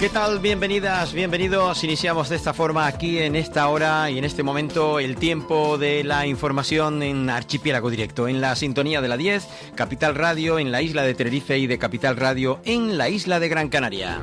¿Qué tal? Bienvenidas, bienvenidos. Iniciamos de esta forma aquí en esta hora y en este momento el tiempo de la información en Archipiélago Directo, en la sintonía de la 10, Capital Radio en la isla de Tenerife y de Capital Radio en la isla de Gran Canaria.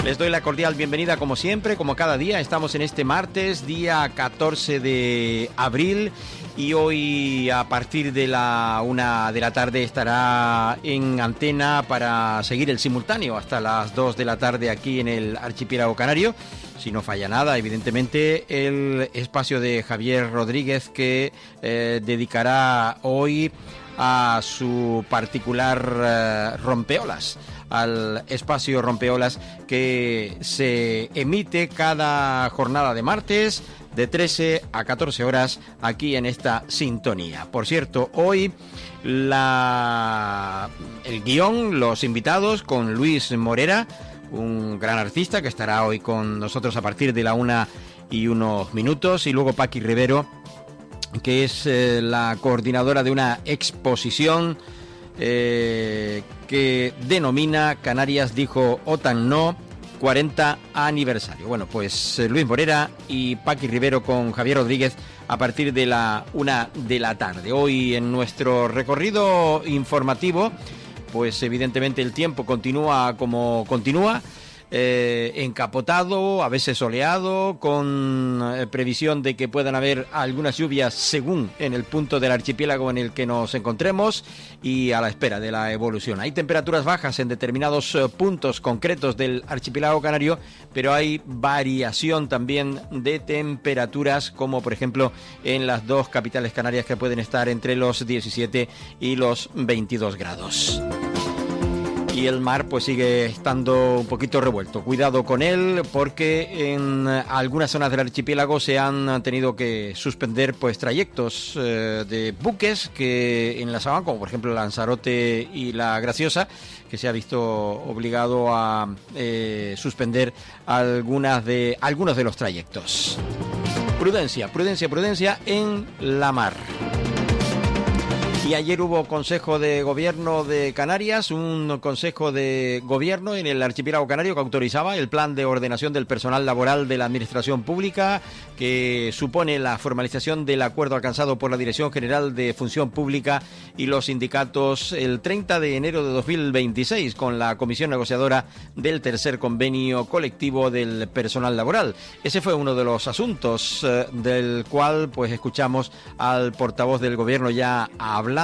Les doy la cordial bienvenida como siempre, como cada día. Estamos en este martes, día 14 de abril. Y hoy a partir de la 1 de la tarde estará en antena para seguir el simultáneo hasta las 2 de la tarde aquí en el Archipiélago Canario. Si no falla nada, evidentemente, el espacio de Javier Rodríguez que dedicará hoy a su particular rompeolas, al espacio rompeolas que se emite cada jornada de martes de 13 a 14 horas aquí en esta sintonía. Por cierto, hoy el guión, los invitados con Luis Morera, un gran artista que estará hoy con nosotros a partir de la 1 y unos minutos, y luego Paqui Rivero, que es la coordinadora de una exposición que denomina Canarias dijo OTAN no, 40 aniversario. Bueno, pues Luis Morera y Paqui Rivero con Javier Rodríguez a partir de la 1 de la tarde. Hoy en nuestro recorrido informativo, pues evidentemente el tiempo continúa como continúa, encapotado, a veces soleado, con previsión de que puedan haber algunas lluvias según en el punto del archipiélago en el que nos encontremos, y a la espera de la evolución. Hay temperaturas bajas en determinados puntos concretos del archipiélago canario, pero hay variación también de temperaturas, como por ejemplo en las dos capitales canarias, que pueden estar entre los 17 y los 22 grados. Y el mar pues sigue estando un poquito revuelto. Cuidado con él, porque en algunas zonas del archipiélago se han tenido que suspender pues trayectos de buques que enlazaban, como por ejemplo Lanzarote y La Graciosa, que se ha visto obligado a suspender algunos de los trayectos. Prudencia, prudencia, prudencia en la mar. Y ayer hubo Consejo de Gobierno de Canarias, un Consejo de Gobierno en el archipiélago canario que autorizaba el plan de ordenación del personal laboral de la Administración Pública, que supone la formalización del acuerdo alcanzado por la Dirección General de Función Pública y los sindicatos el 30 de enero de 2026 con la Comisión Negociadora del Tercer Convenio Colectivo del Personal Laboral. Ese fue uno de los asuntos del cual pues escuchamos al portavoz del Gobierno ya hablando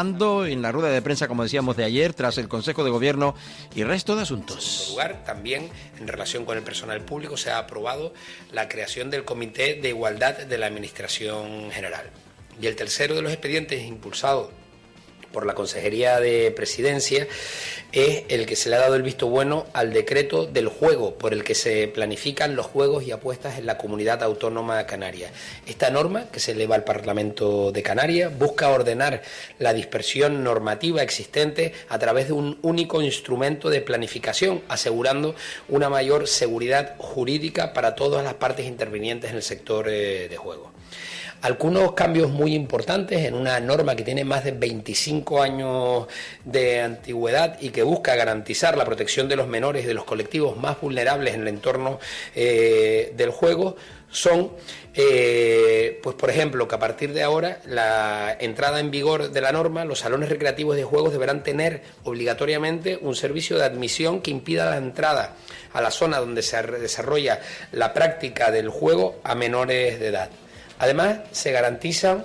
en la rueda de prensa, como decíamos, de ayer, tras el Consejo de Gobierno y resto de asuntos. En lugar, también en relación con el personal público se ha aprobado la creación del Comité de Igualdad de la Administración General. Y el tercero de los expedientes impulsado por la Consejería de Presidencia es el que se le ha dado el visto bueno al decreto del juego, por el que se planifican los juegos y apuestas en la Comunidad Autónoma Canaria. Esta norma, que se eleva al Parlamento de Canarias, busca ordenar la dispersión normativa existente a través de un único instrumento de planificación, asegurando una mayor seguridad jurídica para todas las partes intervinientes en el sector de juego. Algunos cambios muy importantes en una norma que tiene más de 25 años de antigüedad y que busca garantizar la protección de los menores y de los colectivos más vulnerables en el entorno del juego son, pues por ejemplo, que a partir de ahora, la entrada en vigor de la norma, los salones recreativos de juegos deberán tener obligatoriamente un servicio de admisión que impida la entrada a la zona donde se desarrolla la práctica del juego a menores de edad. Además, se garantizan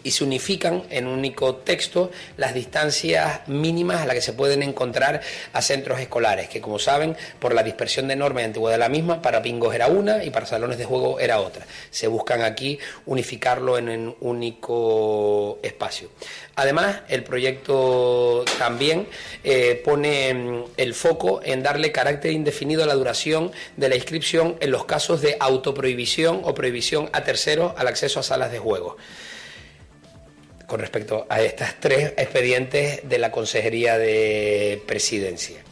y se unifican en un único texto las distancias mínimas a las que se pueden encontrar a centros escolares, que como saben, por la dispersión de normas y antigüedad de la misma, para bingos era una y para salones de juego era otra. Se buscan aquí unificarlo en un único espacio. Además, el proyecto también pone el foco en darle carácter indefinido a la duración de la inscripción en los casos de autoprohibición o prohibición a terceros al acceso a salas de juego, con respecto a estas tres expedientes de la Consejería de Presidencia.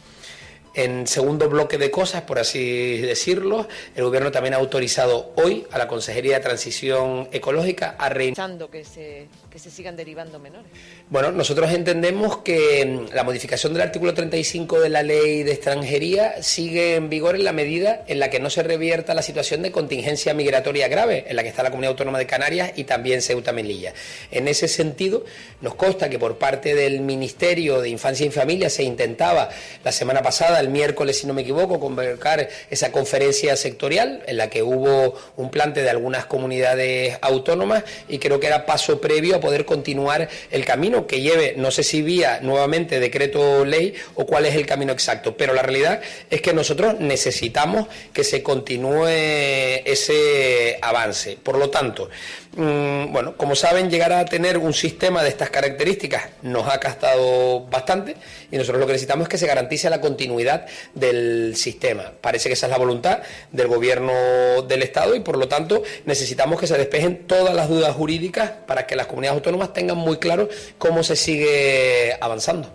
En segundo bloque de cosas, por así decirlo, el Gobierno también ha autorizado hoy a la Consejería de Transición Ecológica a pensando que se que se sigan derivando menores. Bueno, nosotros entendemos que la modificación del artículo 35 de la Ley de Extranjería sigue en vigor en la medida en la que no se revierta la situación de contingencia migratoria grave en la que está la Comunidad Autónoma de Canarias y también Ceuta y Melilla. En ese sentido, nos consta que por parte del Ministerio de Infancia y Familia se intentaba la semana pasada, el miércoles si no me equivoco, convocar esa conferencia sectorial en la que hubo un plante de algunas comunidades autónomas y creo que era paso previo a poder continuar el camino que lleve, no sé si vía nuevamente decreto ley o cuál es el camino exacto, pero la realidad es que nosotros necesitamos que se continúe ese avance. Por lo tanto, bueno, como saben, llegar a tener un sistema de estas características nos ha costado bastante y nosotros lo que necesitamos es que se garantice la continuidad del sistema. Parece que esa es la voluntad del Gobierno del Estado y por lo tanto necesitamos que se despejen todas las dudas jurídicas para que las comunidades autónomas tengan muy claro cómo se sigue avanzando.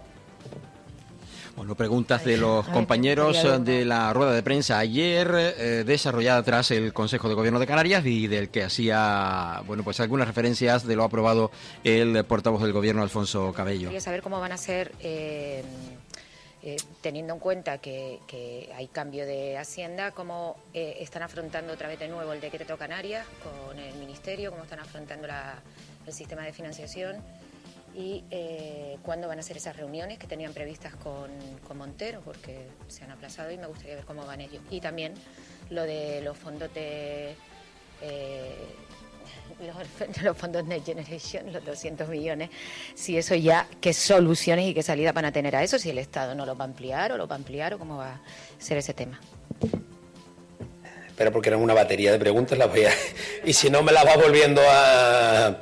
Bueno, preguntas de los compañeros de la rueda de prensa ayer desarrollada tras el Consejo de Gobierno de Canarias y del que hacía, bueno, pues algunas referencias de lo aprobado el portavoz del Gobierno, Alfonso Cabello. Quería saber cómo van a ser, teniendo en cuenta que hay cambio de Hacienda, cómo están afrontando otra vez de nuevo el decreto Canarias con el Ministerio, cómo están afrontando el sistema de financiación. Y cuándo van a ser esas reuniones que tenían previstas con Montero, porque se han aplazado y me gustaría ver cómo van ellos. Y también lo de los fondos de los fondos Next Generation, los 200 millones, si eso ya, qué soluciones y qué salida van a tener a eso, si el Estado no los va a ampliar o cómo va a ser ese tema. Espera, porque eran una batería de preguntas, las voy a... y si no me las va volviendo a...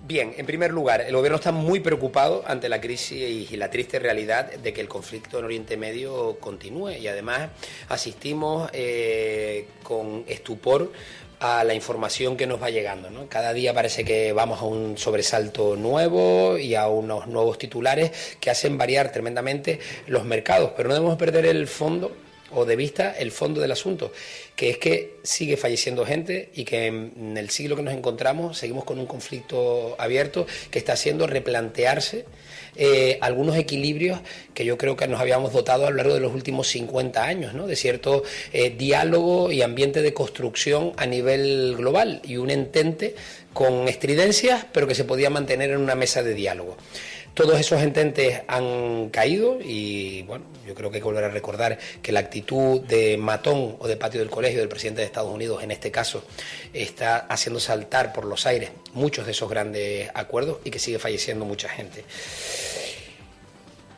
Bien, en primer lugar, el Gobierno está muy preocupado ante la crisis y la triste realidad de que el conflicto en Oriente Medio continúe y además asistimos con estupor a la información que nos va llegando, ¿no? Cada día parece que vamos a un sobresalto nuevo y a unos nuevos titulares que hacen variar tremendamente los mercados, pero no debemos perder el fondo o de vista el fondo del asunto, que es que sigue falleciendo gente y que en el siglo que nos encontramos seguimos con un conflicto abierto que está haciendo replantearse algunos equilibrios que yo creo que nos habíamos dotado a lo largo de los últimos 50 años, ¿no? De cierto diálogo y ambiente de construcción a nivel global y un entente con estridencias, pero que se podía mantener en una mesa de diálogo. Todos esos ententes han caído y, bueno, yo creo que hay que volver a recordar que la actitud de matón o de patio del colegio del presidente de Estados Unidos, en este caso, está haciendo saltar por los aires muchos de esos grandes acuerdos y que sigue falleciendo mucha gente.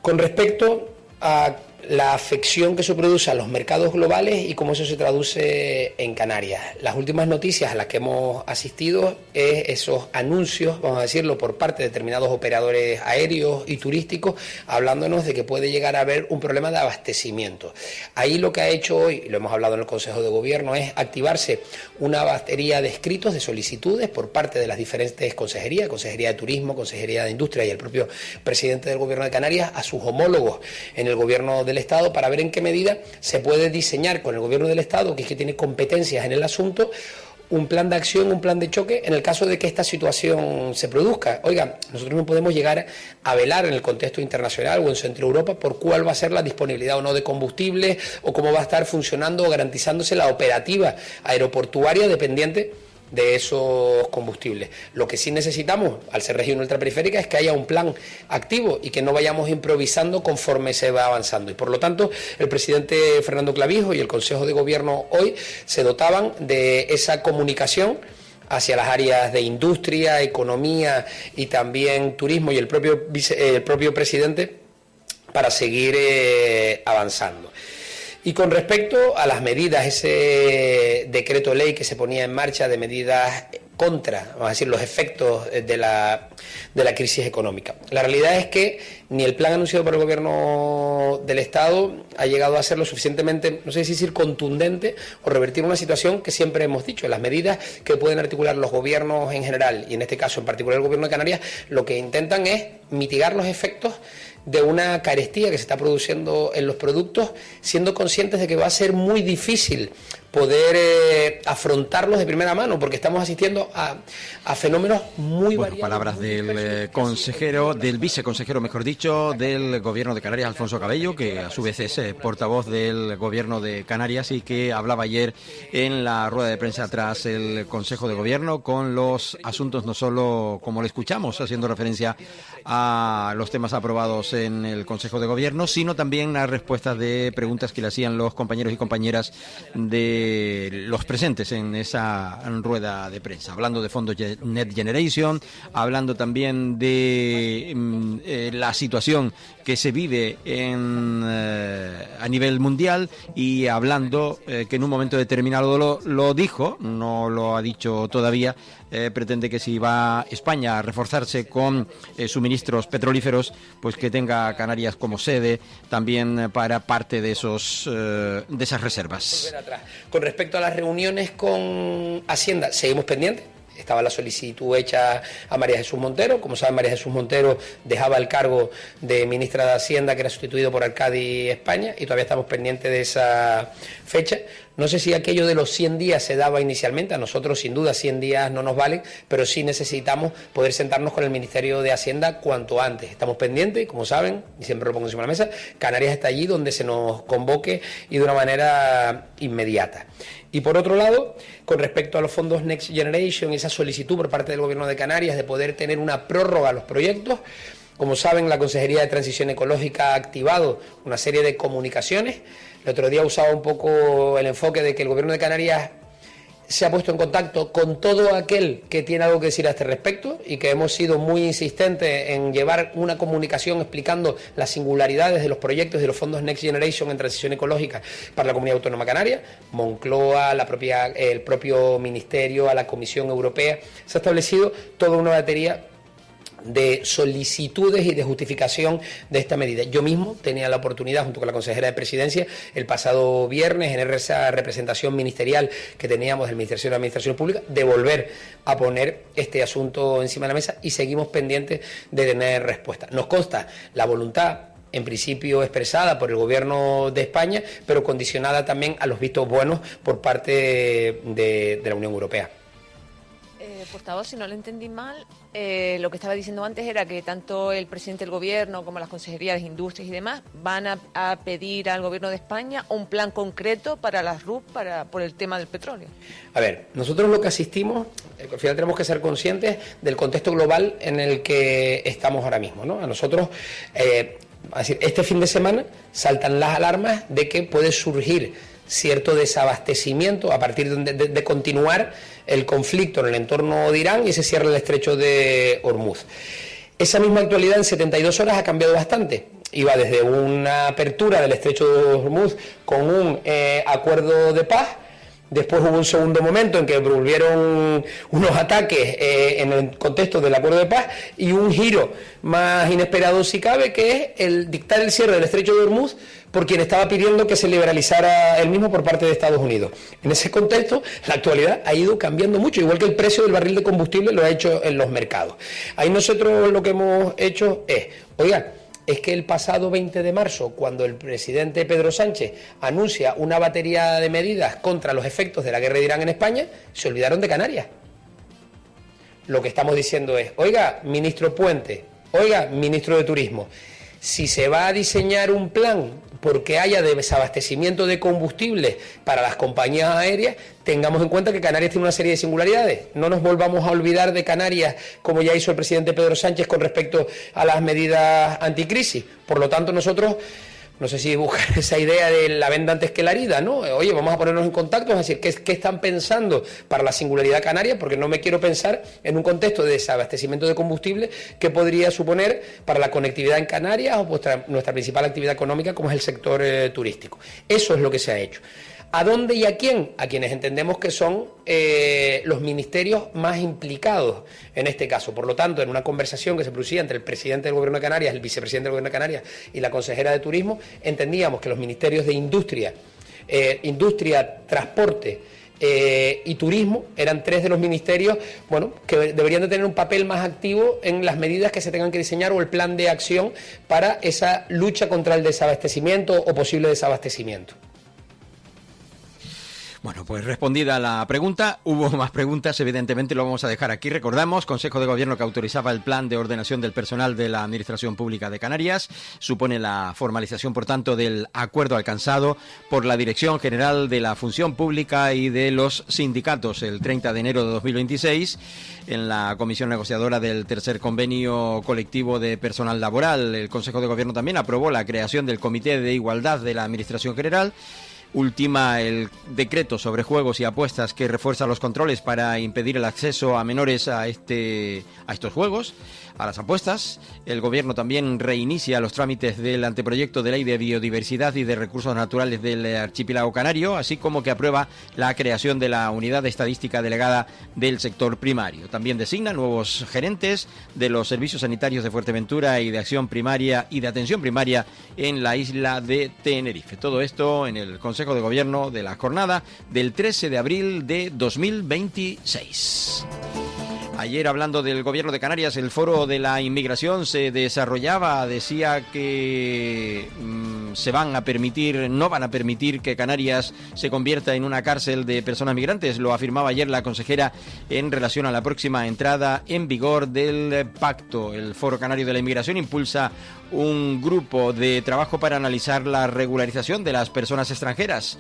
Con respecto a la afección que eso produce a los mercados globales y cómo eso se traduce en Canarias. Las últimas noticias a las que hemos asistido es esos anuncios, vamos a decirlo, por parte de determinados operadores aéreos y turísticos, hablándonos de que puede llegar a haber un problema de abastecimiento. Ahí lo que ha hecho hoy, y lo hemos hablado en el Consejo de Gobierno, es activarse una batería de escritos, de solicitudes por parte de las diferentes consejerías, Consejería de Turismo, Consejería de Industria y el propio presidente del Gobierno de Canarias, a sus homólogos en el Gobierno del Estado para ver en qué medida se puede diseñar con el Gobierno del Estado, que es que tiene competencias en el asunto, un plan de acción, un plan de choque en el caso de que esta situación se produzca. Oiga, nosotros no podemos llegar a velar en el contexto internacional o en Centro Europa por cuál va a ser la disponibilidad o no de combustible o cómo va a estar funcionando o garantizándose la operativa aeroportuaria dependiente de esos combustibles. Lo que sí necesitamos, al ser región ultraperiférica, es que haya un plan activo y que no vayamos improvisando conforme se va avanzando. Y por lo tanto, el presidente Fernando Clavijo y el Consejo de Gobierno hoy se dotaban de esa comunicación hacia las áreas de industria, economía y también turismo y el propio presidente para seguir avanzando. Y con respecto a las medidas, ese decreto ley que se ponía en marcha de medidas contra, vamos a decir, los efectos de la crisis económica. La realidad es que ni el plan anunciado por el Gobierno del Estado ha llegado a ser lo suficientemente, no sé si decir contundente, o revertir una situación que siempre hemos dicho. Las medidas que pueden articular los gobiernos en general, y en este caso en particular el Gobierno de Canarias, lo que intentan es mitigar los efectos de una carestía que se está produciendo en los productos, siendo conscientes de que va a ser muy difícil poder afrontarlos de primera mano, porque estamos asistiendo a fenómenos muy variados. Palabras del consejero, del viceconsejero, mejor dicho, del Gobierno de Canarias, Alfonso Cabello, que a su vez es portavoz del Gobierno de Canarias y que hablaba ayer en la rueda de prensa tras el Consejo de Gobierno con los asuntos, no solo como le escuchamos, haciendo referencia a los temas aprobados en el Consejo de Gobierno, sino también a respuestas de preguntas que le hacían los compañeros y compañeras de los presentes en esa rueda de prensa, hablando de fondos Next Generation, hablando también de la situación que se vive a nivel mundial y hablando que en un momento determinado lo dijo, no lo ha dicho todavía, pretende que si va España a reforzarse con suministros petrolíferos, pues que tenga Canarias como sede también para parte de esas reservas. Con respecto a las reuniones con Hacienda, seguimos pendientes. Estaba la solicitud hecha a María Jesús Montero. Como saben, María Jesús Montero dejaba el cargo de ministra de Hacienda, que era sustituido por Arcadi España, y todavía estamos pendientes de esa fecha. No sé si aquello de los 100 días se daba inicialmente. A nosotros, sin duda, 100 días no nos valen, pero sí necesitamos poder sentarnos con el Ministerio de Hacienda cuanto antes. Estamos pendientes, como saben, y siempre lo pongo encima de la mesa, Canarias está allí donde se nos convoque y de una manera inmediata. Y por otro lado, con respecto a los fondos Next Generation, esa solicitud por parte del Gobierno de Canarias de poder tener una prórroga a los proyectos, como saben, la Consejería de Transición Ecológica ha activado una serie de comunicaciones. El otro día usaba un poco el enfoque de que el Gobierno de Canarias se ha puesto en contacto con todo aquel que tiene algo que decir a este respecto y que hemos sido muy insistentes en llevar una comunicación explicando las singularidades de los proyectos de los fondos Next Generation en transición ecológica para la Comunidad Autónoma Canaria. Moncloa, el propio Ministerio, a la Comisión Europea, se ha establecido toda una batería de solicitudes y de justificación de esta medida. Yo mismo tenía la oportunidad, junto con la consejera de Presidencia, el pasado viernes, en esa representación ministerial que teníamos del Ministerio de Administración Pública, de volver a poner este asunto encima de la mesa y seguimos pendientes de tener respuesta. Nos consta la voluntad, en principio expresada por el Gobierno de España, pero condicionada también a los vistos buenos por parte de la Unión Europea. Portavoz, si no lo entendí mal, lo que estaba diciendo antes era que tanto el presidente del Gobierno como las consejerías de Industrias y demás van a pedir al Gobierno de España un plan concreto para las RUP por el tema del petróleo. A ver, nosotros lo que asistimos, al final tenemos que ser conscientes del contexto global en el que estamos ahora mismo, ¿no? A nosotros, este fin de semana saltan las alarmas de que puede surgir cierto desabastecimiento a partir de continuar el conflicto en el entorno de Irán y se cierra el estrecho de Hormuz. Esa misma actualidad en 72 horas ha cambiado bastante. Iba desde una apertura del estrecho de Hormuz con un acuerdo de paz. Después hubo un segundo momento en que volvieron unos ataques en el contexto del acuerdo de paz y un giro más inesperado si cabe, que es el dictar el cierre del estrecho de Hormuz por quien estaba pidiendo que se liberalizara el mismo por parte de Estados Unidos. En ese contexto, la actualidad ha ido cambiando mucho, igual que el precio del barril de combustible lo ha hecho en los mercados. Ahí nosotros lo que hemos hecho es, es que el pasado 20 de marzo, cuando el presidente Pedro Sánchez anuncia una batería de medidas contra los efectos de la guerra de Irán en España, se olvidaron de Canarias. Lo que estamos diciendo es, ministro Puente, ministro de Turismo, si se va a diseñar un plan porque haya desabastecimiento de combustibles para las compañías aéreas, tengamos en cuenta que Canarias tiene una serie de singularidades. No nos volvamos a olvidar de Canarias, como ya hizo el presidente Pedro Sánchez con respecto a las medidas anticrisis. Por lo tanto, nosotros, no sé si buscar esa idea de la venda antes que la herida, ¿no? Vamos a ponernos en contacto, es decir, ¿qué están pensando para la singularidad canaria? Porque no me quiero pensar en un contexto de desabastecimiento de combustible que podría suponer para la conectividad en Canarias o nuestra principal actividad económica, como es el sector turístico. Eso es lo que se ha hecho. ¿A dónde y a quién? A quienes entendemos que son los ministerios más implicados en este caso. Por lo tanto, en una conversación que se producía entre el presidente del Gobierno de Canarias, el vicepresidente del Gobierno de Canarias y la consejera de Turismo, entendíamos que los ministerios de Industria, Transporte y Turismo eran tres de los ministerios, bueno, que deberían de tener un papel más activo en las medidas que se tengan que diseñar o el plan de acción para esa lucha contra el desabastecimiento o posible desabastecimiento. Bueno, pues respondida la pregunta, hubo más preguntas, evidentemente lo vamos a dejar aquí. Recordamos, Consejo de Gobierno que autorizaba el plan de ordenación del personal de la Administración Pública de Canarias, supone la formalización, por tanto, del acuerdo alcanzado por la Dirección General de la Función Pública y de los sindicatos el 30 de enero de 2026 en la Comisión Negociadora del Tercer Convenio Colectivo de Personal Laboral. El Consejo de Gobierno también aprobó la creación del Comité de Igualdad de la Administración General. Ultima el decreto sobre juegos y apuestas que refuerza los controles para impedir el acceso a menores a estos juegos, a las apuestas. El Gobierno también reinicia los trámites del anteproyecto de ley de biodiversidad y de recursos naturales del archipiélago canario, así como que aprueba la creación de la unidad de estadística delegada del sector primario. También designa nuevos gerentes de los servicios sanitarios de Fuerteventura y de acción primaria y de atención primaria en la isla de Tenerife. Todo esto en el Consejo de Gobierno de la jornada del 13 de abril de 2026. Ayer, hablando del Gobierno de Canarias, el foro de la inmigración se desarrollaba. Decía que no van a permitir que Canarias se convierta en una cárcel de personas migrantes. Lo afirmaba ayer la consejera en relación a la próxima entrada en vigor del pacto. El Foro Canario de la Inmigración impulsa un grupo de trabajo para analizar la regularización de las personas extranjeras.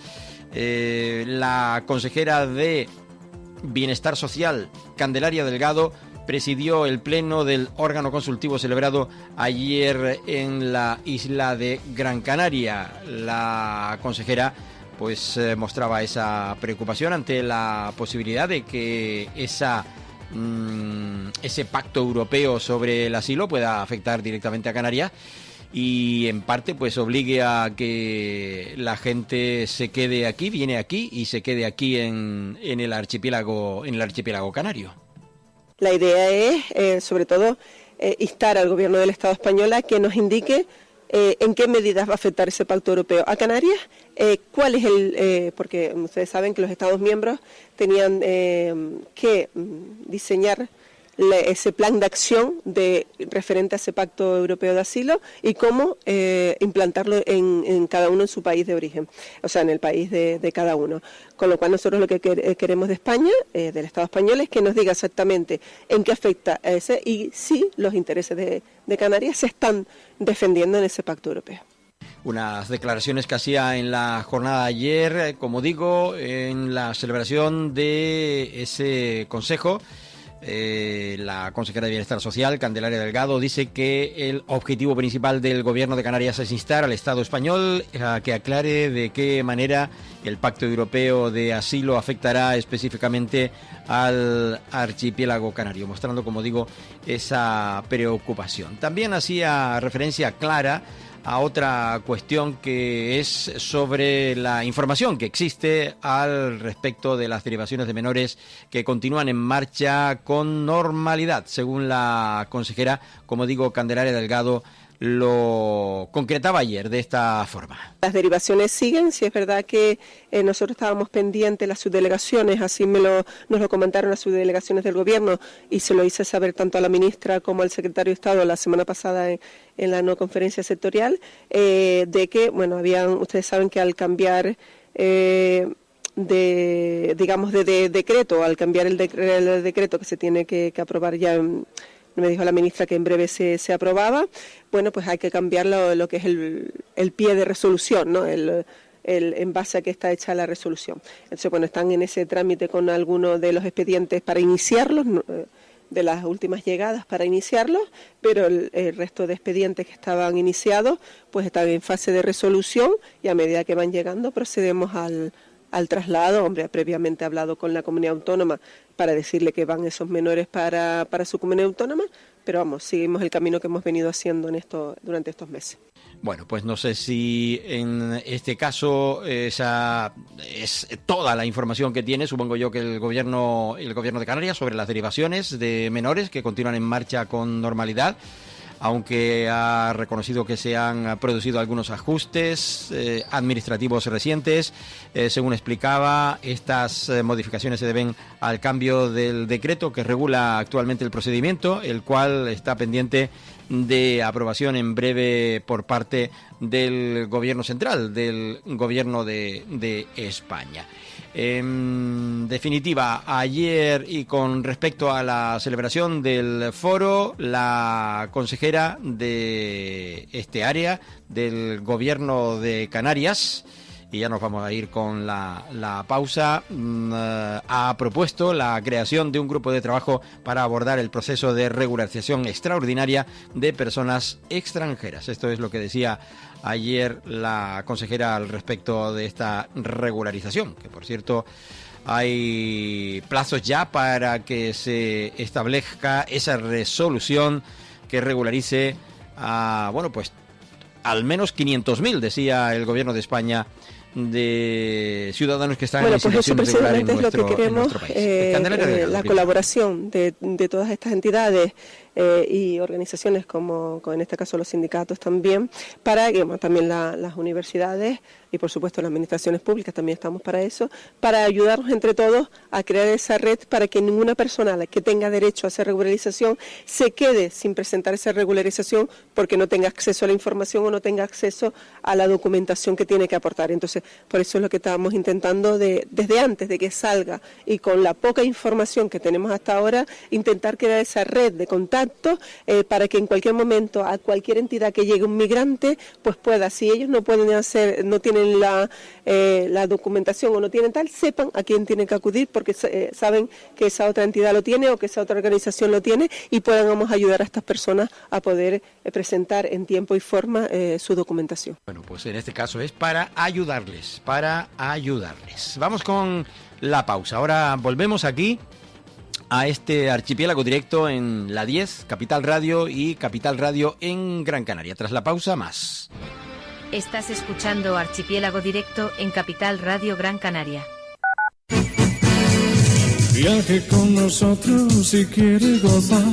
La consejera de Bienestar Social, Candelaria Delgado, presidió el pleno del órgano consultivo celebrado ayer en la isla de Gran Canaria. La consejera mostraba esa preocupación ante la posibilidad de que ese pacto europeo sobre el asilo pueda afectar directamente a Canarias y en parte obligue a que la gente se quede aquí, viene aquí y se quede aquí en el archipiélago canario. La idea es, sobre todo, instar al Gobierno del Estado español a que nos indique en qué medidas va a afectar ese pacto europeo a Canarias, cuál es porque ustedes saben que los Estados miembros tenían que diseñar ese plan de acción referente a ese pacto europeo de asilo y cómo implantarlo en cada uno en su país de origen, o sea, en el país de cada uno. Con lo cual nosotros lo que queremos de España, del Estado español, es que nos diga exactamente en qué afecta a ese y si los intereses de Canarias se están defendiendo en ese pacto europeo. Unas declaraciones que hacía en la jornada de ayer, como digo, en la celebración de ese consejo. La consejera de Bienestar Social, Candelaria Delgado, dice que el objetivo principal del Gobierno de Canarias es instar al Estado español a que aclare de qué manera el Pacto Europeo de Asilo afectará específicamente al archipiélago canario, mostrando, como digo, esa preocupación. También hacía referencia clara a otra cuestión que es sobre la información que existe al respecto de las derivaciones de menores que continúan en marcha con normalidad. Según la consejera, como digo, Candelaria Delgado lo concretaba ayer de esta forma. Las derivaciones siguen, si es verdad que nosotros estábamos pendientes, las subdelegaciones, así nos lo comentaron las subdelegaciones del Gobierno y se lo hice saber tanto a la ministra como al secretario de Estado la semana pasada en la no conferencia sectorial, de que, ustedes saben que al cambiar de decreto, al cambiar el decreto que se tiene que aprobar ya me dijo la ministra que en breve se aprobaba, pues hay que cambiar lo que es el pie de resolución, ¿no? El en base a que está hecha la resolución. Entonces, están en ese trámite con algunos de los expedientes para iniciarlos, de las últimas llegadas para iniciarlos, pero el resto de expedientes que estaban iniciados, están en fase de resolución y a medida que van llegando procedemos al traslado. Previamente he hablado con la comunidad autónoma para decirle que van esos menores para su comunidad autónoma, pero seguimos el camino que hemos venido haciendo durante estos meses. Bueno, pues no sé si en este caso esa es toda la información que tiene. Supongo yo que el gobierno de Canarias sobre las derivaciones de menores que continúan en marcha con normalidad, aunque ha reconocido que se han producido algunos ajustes administrativos recientes. Según explicaba, estas modificaciones se deben al cambio del decreto que regula actualmente el procedimiento, el cual está pendiente de aprobación en breve por parte del Gobierno central, del Gobierno de España. En definitiva, ayer, y con respecto a la celebración del foro, la consejera de este área del Gobierno de Canarias, y ya nos vamos a ir con la pausa, ha propuesto la creación de un grupo de trabajo para abordar el proceso de regularización extraordinaria de personas extranjeras. Esto es lo que decía ayer la consejera al respecto de esta regularización, que por cierto hay plazos ya para que se establezca esa resolución que regularice a, bueno, pues al menos 500.000, decía el Gobierno de España, de ciudadanos que están en situación irregular en nuestro país. La colaboración de todas estas entidades y organizaciones como en este caso los sindicatos también, para que también las universidades y por supuesto las administraciones públicas también estamos para eso, para ayudarnos entre todos a crear esa red para que ninguna persona que tenga derecho a esa regularización se quede sin presentar esa regularización porque no tenga acceso a la información o no tenga acceso a la documentación que tiene que aportar. Entonces, por eso es lo que estábamos intentando desde antes de que salga y con la poca información que tenemos hasta ahora, intentar crear esa red de contacto para que en cualquier momento a cualquier entidad que llegue un migrante, pues pueda, si ellos no pueden hacer, no tienen la documentación o no tienen tal, sepan a quién tienen que acudir porque saben que esa otra entidad lo tiene o que esa otra organización lo tiene y podamos ayudar a estas personas a poder presentar en tiempo y forma su documentación. Bueno, pues en este caso es para ayudarles. Vamos con la pausa. Ahora volvemos aquí a este Archipiélago Directo en la 10, Capital Radio y Capital Radio en Gran Canaria. Tras la pausa, más. Estás escuchando Archipiélago Directo en Capital Radio Gran Canaria. Viaje con nosotros si quiere gozar.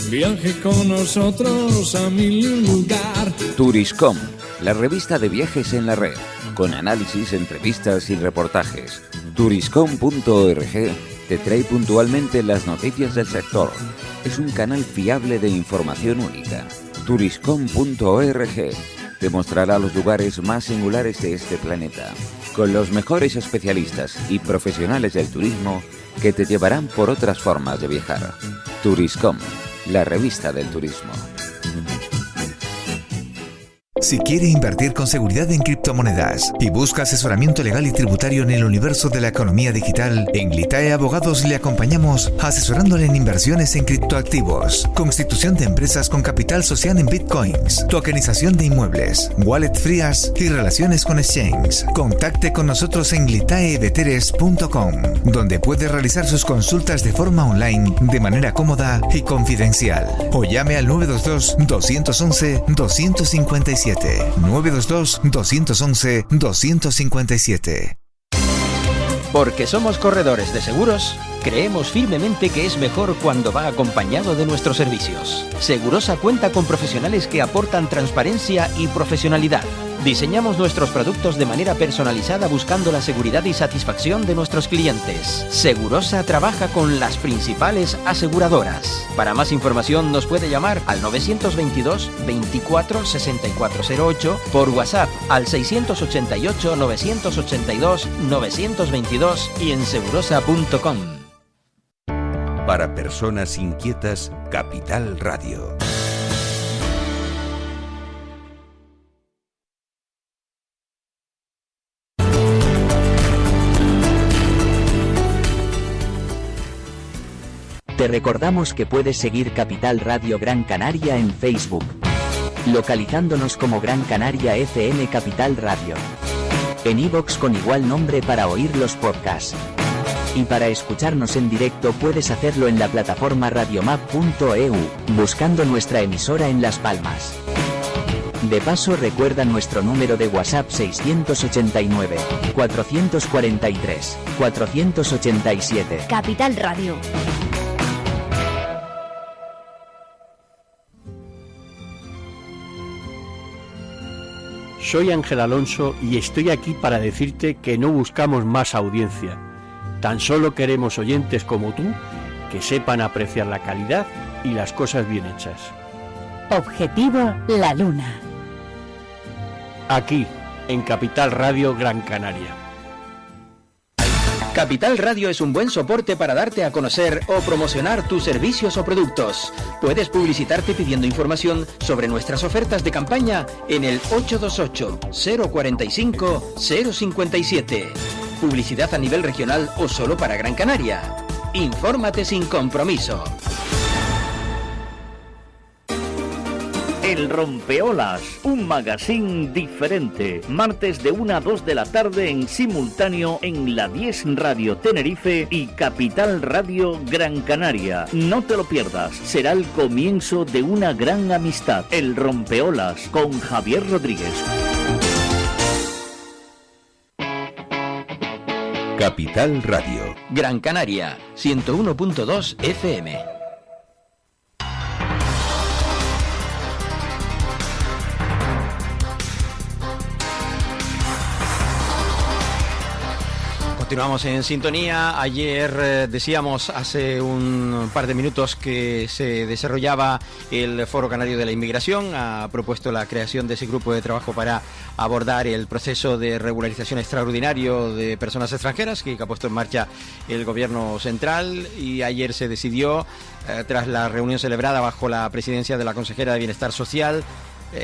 Viaje con nosotros a mi lugar. Turiscom, la revista de viajes en la red, con análisis, entrevistas y reportajes. Turiscom.org te trae puntualmente las noticias del sector. Es un canal fiable de información única. Turiscom.org te mostrará los lugares más singulares de este planeta, con los mejores especialistas y profesionales del turismo que te llevarán por otras formas de viajar. Turiscom, la revista del turismo. Si quiere invertir con seguridad en criptomonedas y busca asesoramiento legal y tributario en el universo de la economía digital, en Glitae Abogados le acompañamos asesorándole en inversiones en criptoactivos, constitución de empresas con capital social en bitcoins, tokenización de inmuebles, wallet frías y relaciones con exchange. Contacte con nosotros en glitaeveteres.com, donde puede realizar sus consultas de forma online de manera cómoda y confidencial. O llame al 922-211-257. 922-211-257. Porque somos corredores de seguros, creemos firmemente que es mejor cuando va acompañado de nuestros servicios. Segurosa cuenta con profesionales que aportan transparencia y profesionalidad. Diseñamos nuestros productos de manera personalizada buscando la seguridad y satisfacción de nuestros clientes. Segurosa trabaja con las principales aseguradoras. Para más información nos puede llamar al 922 24 6408, por WhatsApp al 688 982 922 y en segurosa.com. Para personas inquietas, Capital Radio. Te recordamos que puedes seguir Capital Radio Gran Canaria en Facebook, localizándonos como Gran Canaria FM Capital Radio. En iVoox con igual nombre para oír los podcasts. Y para escucharnos en directo puedes hacerlo en la plataforma radiomap.eu, buscando nuestra emisora en Las Palmas. De paso, recuerda nuestro número de WhatsApp 689 443 487. Capital Radio. Soy Ángel Alonso y estoy aquí para decirte que no buscamos más audiencia. Tan solo queremos oyentes como tú que sepan apreciar la calidad y las cosas bien hechas. Objetivo La Luna. Aquí, en Capital Radio Gran Canaria. Capital Radio es un buen soporte para darte a conocer o promocionar tus servicios o productos. Puedes publicitarte pidiendo información sobre nuestras ofertas de campaña en el 828-045-057. Publicidad a nivel regional o solo para Gran Canaria. Infórmate sin compromiso. El Rompeolas, un magazine diferente. Martes de 1 a 2 de la tarde en simultáneo en la 10 Radio Tenerife y Capital Radio Gran Canaria. No te lo pierdas, será el comienzo de una gran amistad. El Rompeolas con Javier Rodríguez. Capital Radio. Gran Canaria, 101.2 FM. Continuamos en sintonía. Ayer decíamos hace un par de minutos que se desarrollaba el Foro Canario de la Inmigración. Ha propuesto la creación de ese grupo de trabajo para abordar el proceso de regularización extraordinario de personas extranjeras que ha puesto en marcha el Gobierno central, y ayer se decidió, tras la reunión celebrada bajo la presidencia de la consejera de Bienestar Social,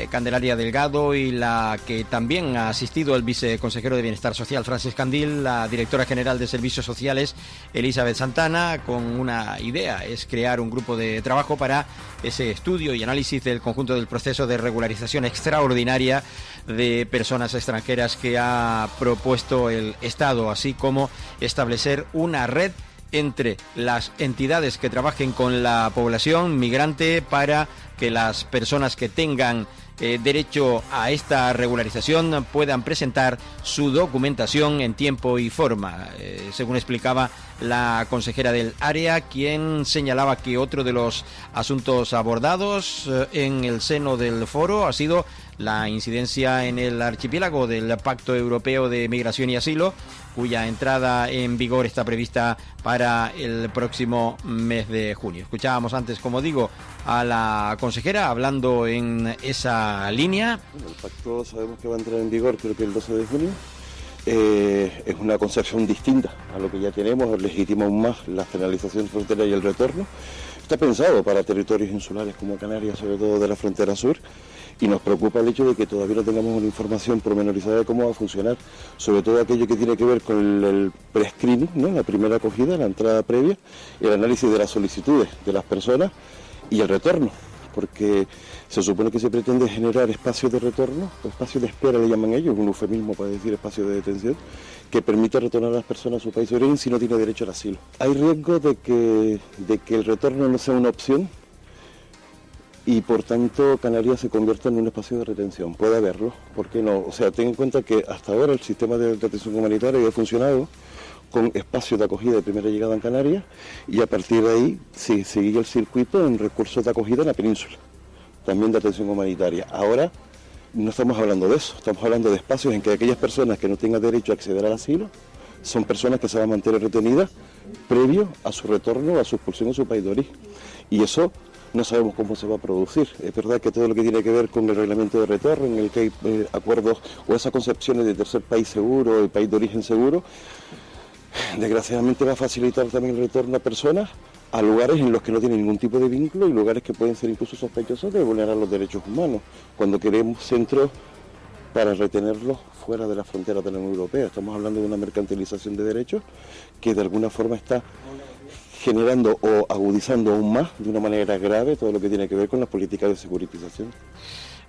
Candelaria Delgado, y la que también ha asistido el viceconsejero de Bienestar Social, Francis Candil, la directora general de Servicios Sociales, Elizabeth Santana, con una idea: es crear un grupo de trabajo para ese estudio y análisis del conjunto del proceso de regularización extraordinaria de personas extranjeras que ha propuesto el Estado, así como establecer una red entre las entidades que trabajen con la población migrante para que las personas que tengan derecho a esta regularización puedan presentar su documentación en tiempo y forma. Según explicaba la consejera del área, quien señalaba que otro de los asuntos abordados en el seno del foro ha sido la incidencia en el archipiélago del Pacto Europeo de Migración y Asilo, cuya entrada en vigor está prevista para el próximo mes de junio. Escuchábamos antes, como digo, a la consejera hablando en esa línea. El pacto sabemos que va a entrar en vigor, creo que el 12 de junio. Es una concepción distinta a lo que ya tenemos, legitima aún más la penalización frontera y el retorno. Está pensado para territorios insulares como Canarias, sobre todo de la frontera sur, y nos preocupa el hecho de que todavía no tengamos una información pormenorizada de cómo va a funcionar, sobre todo aquello que tiene que ver con el pre-screening, ¿no? La primera acogida, la entrada previa, el análisis de las solicitudes de las personas y el retorno, porque se supone que se pretende generar espacios de retorno, o espacios de espera le llaman ellos, un eufemismo para decir espacio de detención, que permite retornar a las personas a su país de origen si no tiene derecho al asilo. Hay riesgo de que el retorno no sea una opción y por tanto Canarias se convierta en un espacio de retención. Puede haberlo, ¿por qué no? O sea, ten en cuenta que hasta ahora el sistema de atención humanitaria ha funcionado con espacios de acogida de primera llegada en Canarias, y a partir de ahí se seguía el circuito en recursos de acogida en la península, también de atención humanitaria. Ahora no estamos hablando de eso, estamos hablando de espacios en que aquellas personas que no tengan derecho a acceder al asilo son personas que se van a mantener retenidas previo a su retorno, a su expulsión a su país de origen. Y eso no sabemos cómo se va a producir. Es verdad que todo lo que tiene que ver con el reglamento de retorno, en el que hay acuerdos o esas concepciones de tercer país seguro y país de origen seguro, desgraciadamente va a facilitar también el retorno a personas a lugares en los que no tienen ningún tipo de vínculo y lugares que pueden ser incluso sospechosos de vulnerar los derechos humanos, cuando queremos centros para retenerlos fuera de las fronteras de la Unión Europea. Estamos hablando de una mercantilización de derechos que de alguna forma está generando o agudizando aún más de una manera grave todo lo que tiene que ver con las políticas de securitización.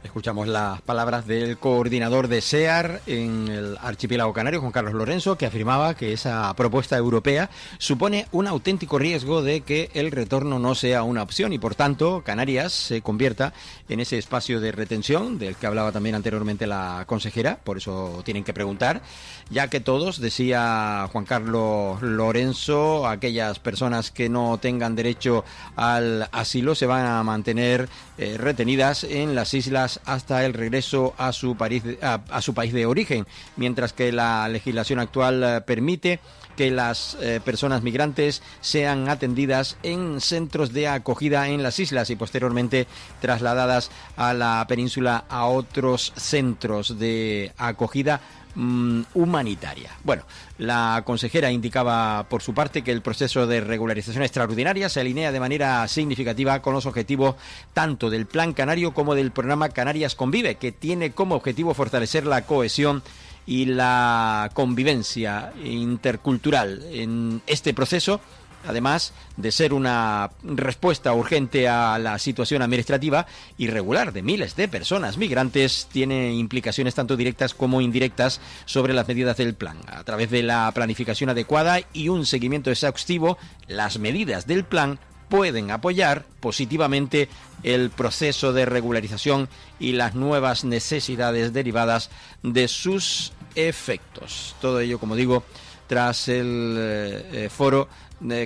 Escuchamos las palabras del coordinador de SEAR en el archipiélago canario, Juan Carlos Lorenzo, que afirmaba que esa propuesta europea supone un auténtico riesgo de que el retorno no sea una opción y, por tanto, Canarias se convierta en ese espacio de retención del que hablaba también anteriormente la consejera. Por eso tienen que preguntar, ya que todos, decía Juan Carlos Lorenzo, aquellas personas que no tengan derecho al asilo se van a mantener retenidas en las islas hasta el regreso a su país de origen, mientras que la legislación actual permite que las personas migrantes sean atendidas en centros de acogida en las islas y posteriormente trasladadas a la península a otros centros de acogida humanitaria. Bueno, la consejera indicaba por su parte que el proceso de regularización extraordinaria se alinea de manera significativa con los objetivos tanto del Plan Canario como del programa Canarias Convive, que tiene como objetivo fortalecer la cohesión y la convivencia intercultural en este proceso. Además de ser una respuesta urgente a la situación administrativa irregular de miles de personas migrantes, tiene implicaciones tanto directas como indirectas sobre las medidas del plan. A través de la planificación adecuada y un seguimiento exhaustivo, las medidas del plan pueden apoyar positivamente el proceso de regularización y las nuevas necesidades derivadas de sus efectos. Todo ello, como digo, tras el foro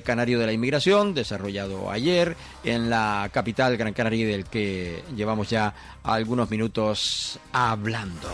canario de la inmigración desarrollado ayer en la capital Gran Canaria, del que llevamos ya algunos minutos hablando.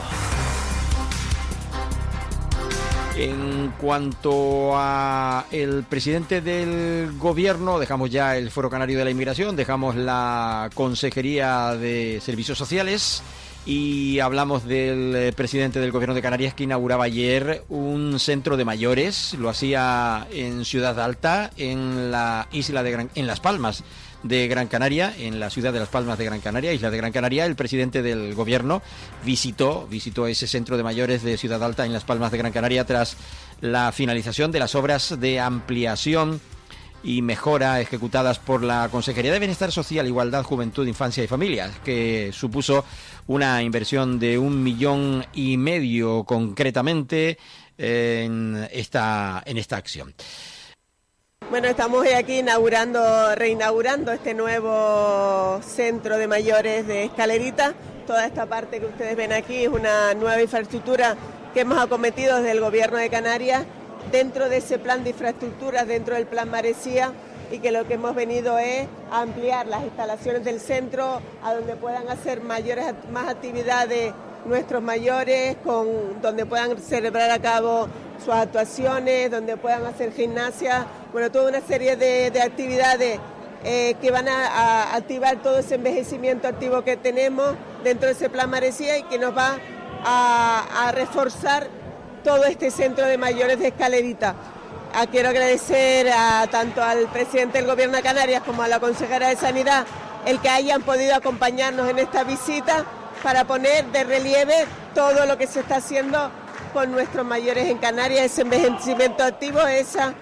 En cuanto a el presidente del gobierno, dejamos ya el foro canario de la inmigración, dejamos la Consejería de Servicios Sociales y hablamos del presidente del Gobierno de Canarias, que inauguraba ayer un centro de mayores. Lo hacía en Ciudad Alta, en la isla de en Las Palmas de Gran Canaria, en la ciudad de Las Palmas de Gran Canaria, isla de Gran Canaria. El presidente del Gobierno visitó ese centro de mayores de Ciudad Alta, en Las Palmas de Gran Canaria, tras la finalización de las obras de ampliación y mejora ejecutadas por la Consejería de Bienestar Social, Igualdad, Juventud, Infancia y Familia, que supuso una inversión de 1,5 millones concretamente en esta acción. Bueno, estamos hoy aquí reinaugurando este nuevo centro de mayores de Escalerita. Toda esta parte que ustedes ven aquí es una nueva infraestructura que hemos acometido desde el Gobierno de Canarias, dentro de ese plan de infraestructuras, dentro del plan Maresía, y que lo que hemos venido es ampliar las instalaciones del centro a donde puedan hacer más actividades nuestros mayores, donde puedan celebrar a cabo sus actuaciones, donde puedan hacer gimnasia, bueno, toda una serie de actividades que van a activar todo ese envejecimiento activo que tenemos dentro de ese plan Maresía y que nos va a reforzar todo este centro de mayores de Escalerita. Quiero agradecer tanto al presidente del Gobierno de Canarias como a la consejera de Sanidad el que hayan podido acompañarnos en esta visita para poner de relieve todo lo que se está haciendo con nuestros mayores en Canarias, ese envejecimiento activo, esas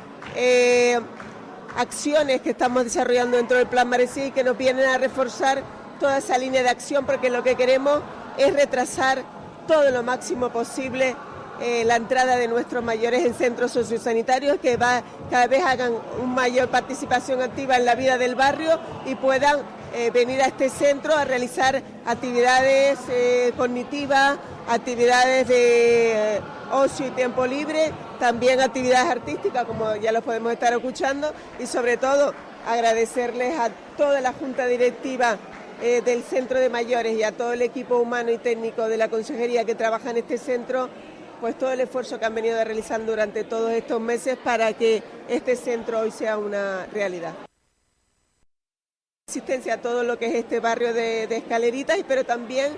acciones que estamos desarrollando dentro del Plan Maresía y que nos vienen a reforzar toda esa línea de acción, porque lo que queremos es retrasar todo lo máximo posible la entrada de nuestros mayores en centros sociosanitarios, que cada vez hagan una mayor participación activa en la vida del barrio y puedan venir a este centro a realizar actividades cognitivas, actividades de ocio y tiempo libre, también actividades artísticas, como ya lo podemos estar escuchando, y sobre todo agradecerles a toda la Junta Directiva del Centro de Mayores y a todo el equipo humano y técnico de la Consejería que trabaja en este centro, pues todo el esfuerzo que han venido realizando durante todos estos meses para que este centro hoy sea una realidad. Asistencia a todo lo que es este barrio de Escaleritas, pero también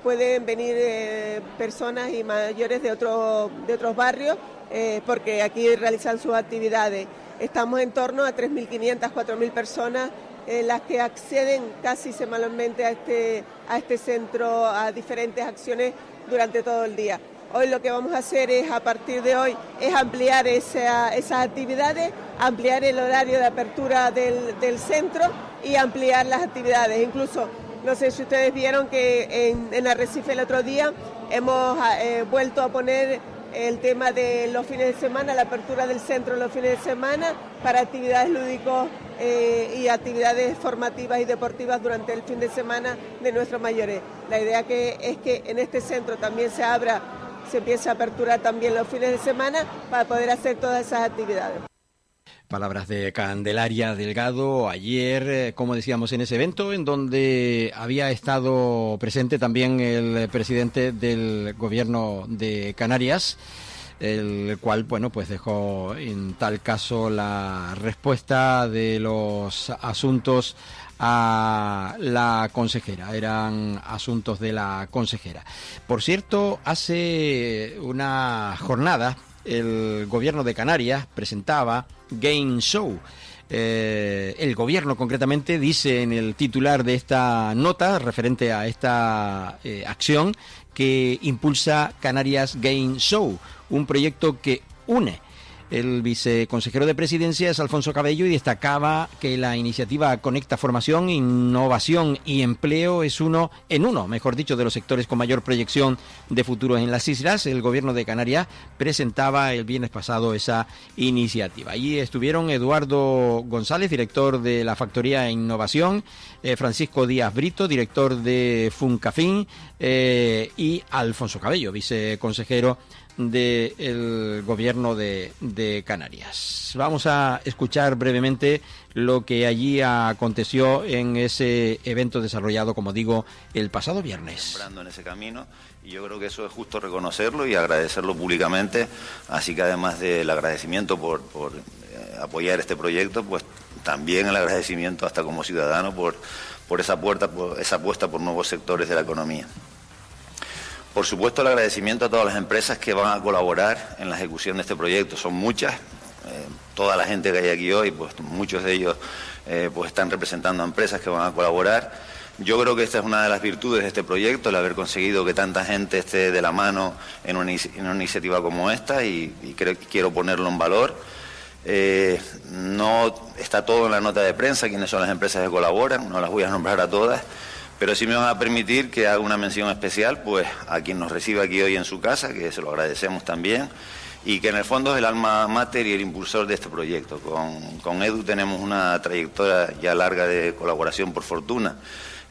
pueden venir personas y mayores de otros barrios, porque aquí realizan sus actividades. Estamos en torno a 3.500, 4.000 personas las que acceden casi semanalmente a este centro, a diferentes acciones durante todo el día. Hoy lo que vamos a hacer es, a partir de hoy, es ampliar esas actividades, ampliar el horario de apertura del centro y ampliar las actividades. Incluso No sé si ustedes vieron que en Arrecife el otro día hemos vuelto a poner el tema de los fines de semana, la apertura del centro los fines de semana para actividades lúdicos y actividades formativas y deportivas durante el fin de semana de nuestros mayores. La idea es que en este centro también se empiece a aperturar también los fines de semana para poder hacer todas esas actividades. Palabras de Candelaria Delgado ayer, como decíamos, en ese evento en donde había estado presente también el presidente del gobierno de Canarias, el cual, bueno, pues dejó en tal caso la respuesta de los asuntos a la consejera, eran asuntos de la consejera. Por cierto, hace una jornada el gobierno de Canarias presentaba Game Show. El gobierno concretamente dice en el titular de esta nota referente a esta acción que impulsa Canarias Game Show, un proyecto que une. El viceconsejero de Presidencia es Alfonso Cabello y destacaba que la iniciativa conecta formación, innovación y empleo es uno de los sectores con mayor proyección de futuro en las islas. El gobierno de Canarias presentaba el viernes pasado esa iniciativa. Allí estuvieron Eduardo González, director de la Factoría de Innovación, Francisco Díaz Brito, director de Funcafin, y Alfonso Cabello, viceconsejero del gobierno de Canarias. Vamos a escuchar brevemente lo que allí aconteció en ese evento desarrollado, como digo, el pasado viernes. En ese camino, y yo creo que eso es justo reconocerlo y agradecerlo públicamente, así que además del agradecimiento por apoyar este proyecto, pues también el agradecimiento hasta como ciudadano por esa apuesta por nuevos sectores de la economía. Por supuesto, el agradecimiento a todas las empresas que van a colaborar en la ejecución de este proyecto. Son muchas, toda la gente que hay aquí hoy, pues muchos de ellos pues están representando a empresas que van a colaborar. Yo creo que esta es una de las virtudes de este proyecto, el haber conseguido que tanta gente esté de la mano en una iniciativa como esta y quiero ponerlo en valor. No está todo en la nota de prensa, quiénes son las empresas que colaboran, no las voy a nombrar a todas. Pero sí me van a permitir que haga una mención especial pues a quien nos recibe aquí hoy en su casa, que se lo agradecemos también, y que en el fondo es el alma mater y el impulsor de este proyecto. Con Edu tenemos una trayectoria ya larga de colaboración, por fortuna,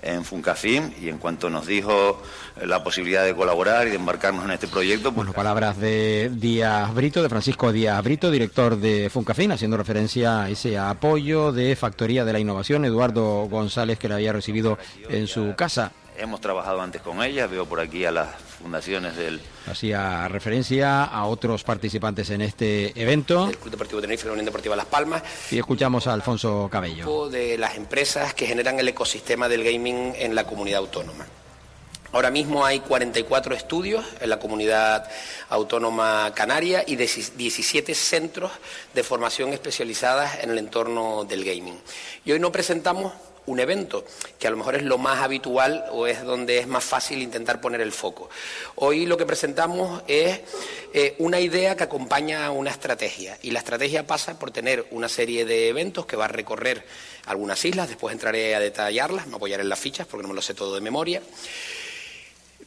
en Funcafin, y en cuanto nos dijo la posibilidad de colaborar y de embarcarnos en este proyecto... Pues... Bueno, palabras de Díaz Brito, de Francisco Díaz Brito, director de Funcafin, haciendo referencia a ese apoyo de Factoría de la Innovación, Eduardo González, que la había recibido en su casa. Hemos trabajado antes con ella, veo por aquí a las fundaciones del... Hacía referencia a otros participantes en este evento. El Club Deportivo Tenerife y la Unión Deportiva Las Palmas. Y escuchamos a Alfonso Cabello. De las empresas que generan el ecosistema del gaming en la comunidad autónoma. Ahora mismo hay 44 estudios en la comunidad autónoma canaria y 17 centros de formación especializadas en el entorno del gaming. Y hoy nos presentamos un evento, que a lo mejor es lo más habitual o es donde es más fácil intentar poner el foco. Hoy lo que presentamos es una idea que acompaña a una estrategia, y la estrategia pasa por tener una serie de eventos que va a recorrer algunas islas, después entraré a detallarlas, me apoyaré en las fichas porque no me lo sé todo de memoria,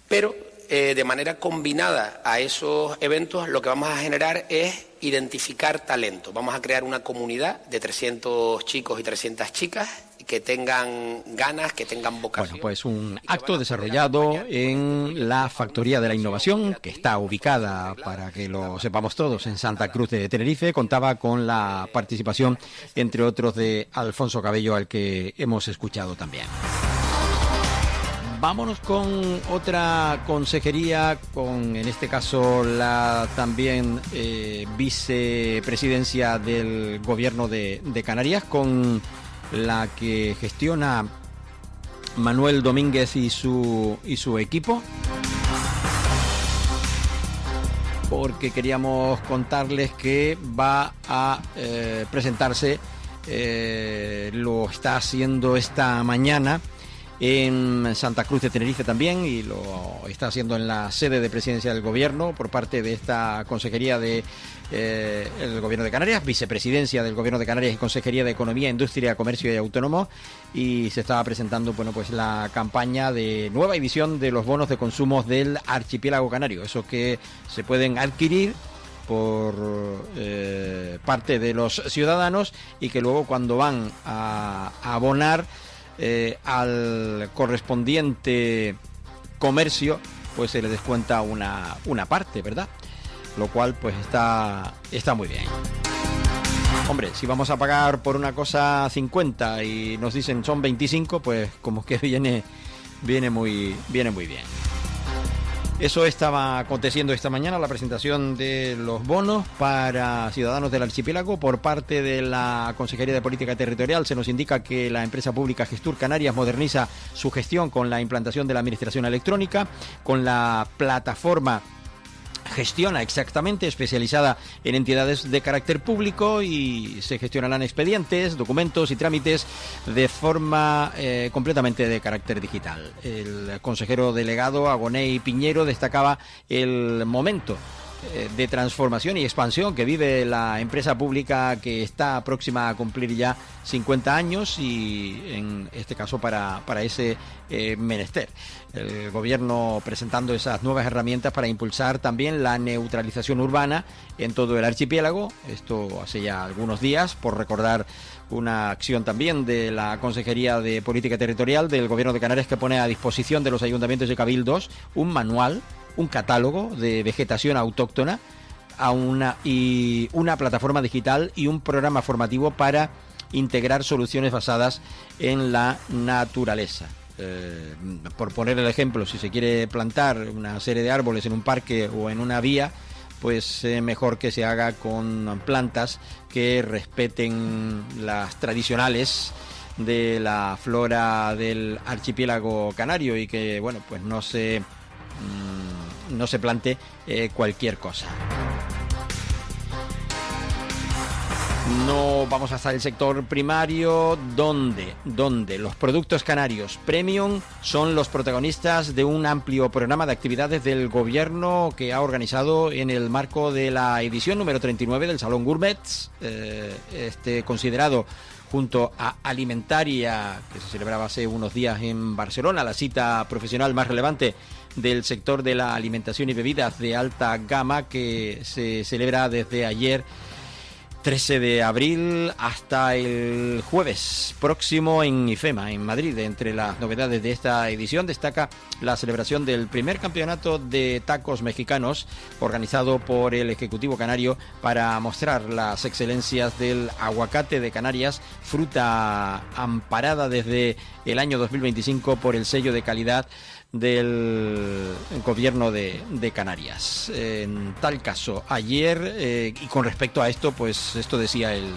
pero de manera combinada a esos eventos lo que vamos a generar es identificar talento. Vamos a crear una comunidad de 300 chicos y 300 chicas que tengan ganas, que tengan vocación. Bueno, pues un acto desarrollado en la Factoría de la Innovación, que está ubicada, para que lo sepamos todos, en Santa Cruz de Tenerife. Contaba con la participación, entre otros, de Alfonso Cabello, al que hemos escuchado también. Vámonos con otra consejería, con en este caso la también vicepresidencia del Gobierno de Canarias, con la que gestiona Manuel Domínguez y su equipo, porque queríamos contarles que va a presentarse, lo está haciendo esta mañana, en Santa Cruz de Tenerife también, y lo está haciendo en la sede de Presidencia del Gobierno por parte de esta Consejería de el Gobierno de Canarias, Vicepresidencia del Gobierno de Canarias y Consejería de Economía, Industria, Comercio y Autónomo, y se estaba presentando pues la campaña de nueva edición de los bonos de consumo del archipiélago canario, esos que se pueden adquirir por parte de los ciudadanos y que luego cuando van a abonar al correspondiente comercio, pues se le descuenta una parte, ¿verdad? Lo cual pues está muy bien. Hombre, si vamos a pagar por una cosa 50 y nos dicen son 25, pues como que viene muy bien. Eso estaba aconteciendo esta mañana, la presentación de los bonos para ciudadanos del archipiélago por parte de la Consejería de Política Territorial. Se nos indica que la empresa pública Gestur Canarias moderniza su gestión con la implantación de la administración electrónica, con la plataforma Gestiona exactamente, especializada en entidades de carácter público, y se gestionarán expedientes, documentos y trámites de forma completamente de carácter digital. El consejero delegado Agoney Piñero destacaba el momento de transformación y expansión que vive la empresa pública, que está próxima a cumplir ya 50 años y en este caso para ese menester. El gobierno presentando esas nuevas herramientas para impulsar también la neutralización urbana en todo el archipiélago. Esto hace ya algunos días, por recordar una acción también de la Consejería de Política Territorial del Gobierno de Canarias, que pone a disposición de los ayuntamientos y cabildos un manual, un catálogo de vegetación autóctona, y una plataforma digital y un programa formativo para integrar soluciones basadas en la naturaleza. Por poner el ejemplo, si se quiere plantar una serie de árboles en un parque o en una vía, pues mejor que se haga con plantas que respeten las tradicionales de la flora del archipiélago canario y que, bueno, pues no se plante cualquier cosa. No vamos hasta el sector primario, donde los productos canarios premium son los protagonistas de un amplio programa de actividades del gobierno que ha organizado en el marco de la edición número 39 del Salón Gourmets, considerado junto a Alimentaria, que se celebraba hace unos días en Barcelona, la cita profesional más relevante del sector de la alimentación y bebidas de alta gama, que se celebra desde ayer 13 de abril hasta el jueves próximo en IFEMA, en Madrid. Entre las novedades de esta edición destaca la celebración del primer campeonato de tacos mexicanos organizado por el Ejecutivo Canario para mostrar las excelencias del aguacate de Canarias, fruta amparada desde el año 2025 por el sello de calidad del gobierno de Canarias. En tal caso, ayer, y con respecto a esto, pues esto decía el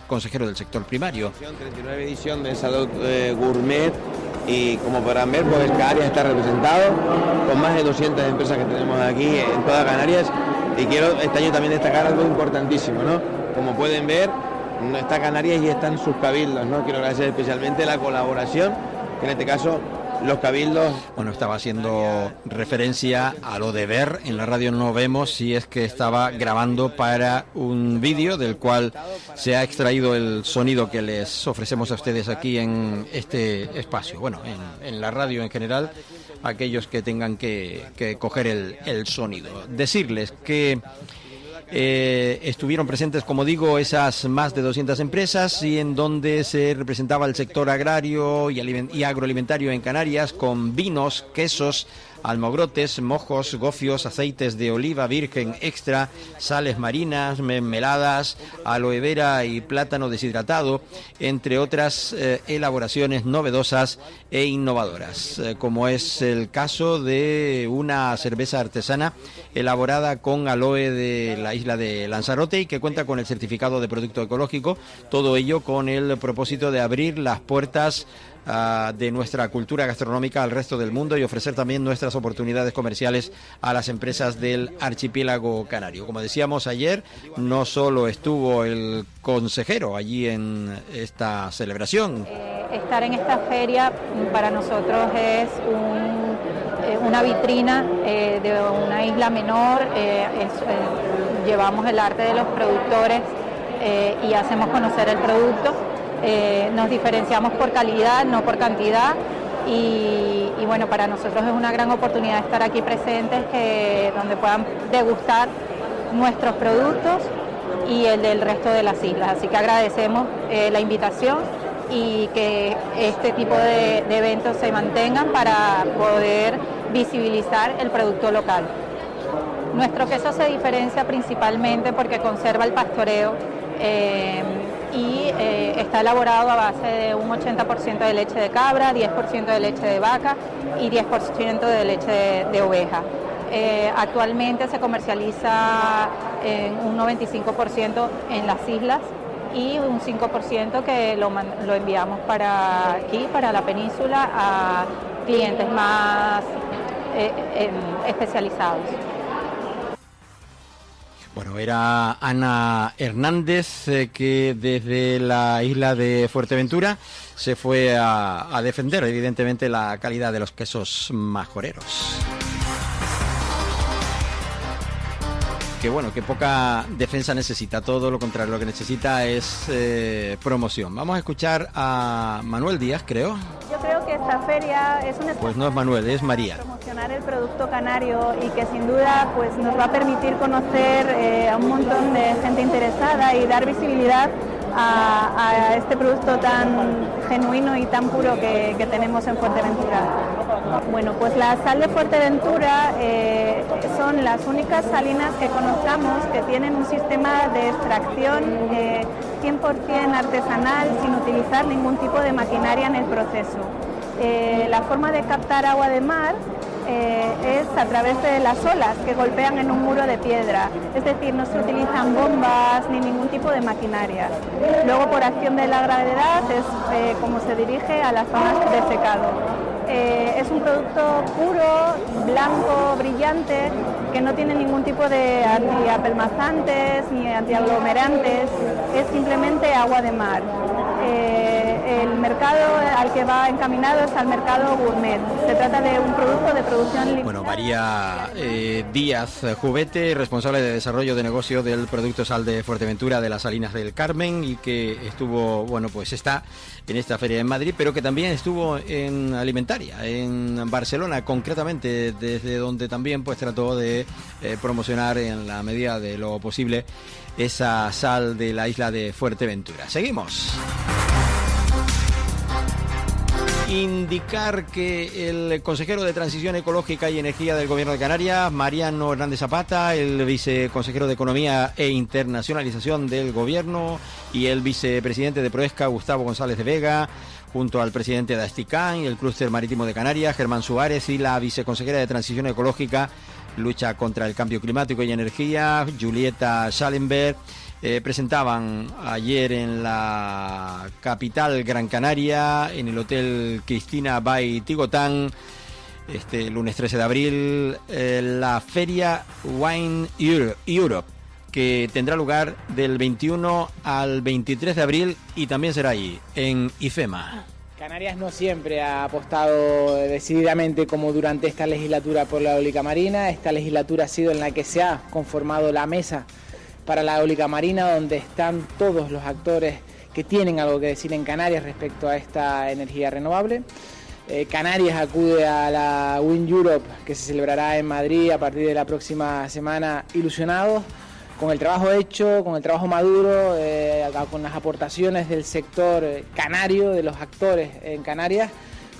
consejero del sector primario. 39 edición del Salón Gourmet, y como podrán ver, pues Canarias está representado con más de 200 empresas que tenemos aquí en toda Canarias, y quiero este año también destacar algo importantísimo, ¿no? Como pueden ver, no está Canarias y están sus cabildos, ¿no? Quiero agradecer especialmente la colaboración, que en este caso los cabildos. Bueno, estaba haciendo referencia a lo de ver, en la radio no vemos, si es que estaba grabando para un vídeo del cual se ha extraído el sonido que les ofrecemos a ustedes aquí en este espacio. Bueno, en la radio en general, aquellos que tengan que coger el sonido. Decirles que estuvieron presentes, como digo, esas más de 200 empresas, y en donde se representaba el sector agrario y agroalimentario en Canarias, con vinos, quesos, almogrotes, mojos, gofios, aceites de oliva virgen extra, sales marinas, mermeladas, aloe vera y plátano deshidratado, entre otras elaboraciones novedosas e innovadoras, como es el caso de una cerveza artesana elaborada con aloe de la isla de Lanzarote y que cuenta con el certificado de producto ecológico, todo ello con el propósito de abrir las puertas de nuestra cultura gastronómica al resto del mundo y ofrecer también nuestras oportunidades comerciales a las empresas del archipiélago canario. Como decíamos ayer, no solo estuvo el consejero allí en esta celebración. Estar en esta feria para nosotros es una vitrina de una isla menor. Llevamos el arte de los productores y hacemos conocer el producto. Nos diferenciamos por calidad, no por cantidad, y bueno, para nosotros es una gran oportunidad estar aquí presentes, donde puedan degustar nuestros productos y el del resto de las islas. Así que agradecemos la invitación y que este tipo de eventos se mantengan para poder visibilizar el producto local. Nuestro queso se diferencia principalmente porque conserva el pastoreo y está elaborado a base de un 80% de leche de cabra, 10% de leche de vaca y 10% de leche de oveja. Actualmente se comercializa en un 95% en las islas y un 5% que lo enviamos para aquí, para la península, a clientes más especializados. Bueno, era Ana Hernández, que desde la isla de Fuerteventura se fue a defender evidentemente la calidad de los quesos majoreros. Que bueno, que poca defensa necesita, todo lo contrario, lo que necesita es promoción. Vamos a escuchar a Manuel Díaz, creo. Yo creo que esta feria es un Pues no es Manuel, es María. Promocionar el producto canario y que sin duda pues nos va a permitir conocer a un montón de gente interesada y dar visibilidad a este producto tan genuino y tan puro que tenemos en Fuerteventura. Bueno, pues la sal de Fuerteventura son las únicas salinas que conozcamos que tienen un sistema de extracción 100% artesanal, sin utilizar ningún tipo de maquinaria en el proceso. La forma de captar agua de mar es a través de las olas que golpean en un muro de piedra, es decir, no se utilizan bombas ni ningún tipo de maquinaria. Luego, por acción de la gravedad, es como se dirige a las zonas de secado. Es un producto puro, blanco, brillante, que no tiene ningún tipo de antiapelmazantes ni antiaglomerantes, es simplemente agua de mar. El mercado al que va encaminado es al mercado gourmet. Se trata de un producto de producción limitada. Bueno, María Díaz Jubete, responsable de desarrollo de negocio del producto sal de Fuerteventura de las Salinas del Carmen, y que estuvo, bueno, pues está en esta feria en Madrid, pero que también estuvo en Alimentaria, en Barcelona concretamente, desde donde también pues trató de promocionar en la medida de lo posible esa sal de la isla de Fuerteventura. Seguimos. Indicar que el consejero de Transición Ecológica y Energía del Gobierno de Canarias, Mariano Hernández Zapata, el viceconsejero de Economía e Internacionalización del Gobierno y el vicepresidente de Proesca, Gustavo González de Vega, junto al presidente de Asticán y el Clúster Marítimo de Canarias, Germán Suárez, y la viceconsejera de Transición Ecológica, Lucha contra el Cambio Climático y Energía, Julieta Schallenberg, presentaban ayer en la capital Gran Canaria, en el Hotel Cristina by Tigotán, este lunes 13 de abril, la Feria Wine Europe, que tendrá lugar del 21 al 23 de abril y también será allí, en IFEMA. Canarias no siempre ha apostado decididamente como durante esta legislatura por la eólica marina. Esta legislatura ha sido en la que se ha conformado la mesa para la eólica marina, donde están todos los actores que tienen algo que decir en Canarias respecto a esta energía renovable. Canarias acude a la Wind Europe, que se celebrará en Madrid a partir de la próxima semana, ilusionados con el trabajo hecho, con el trabajo maduro, con las aportaciones del sector canario, de los actores en Canarias,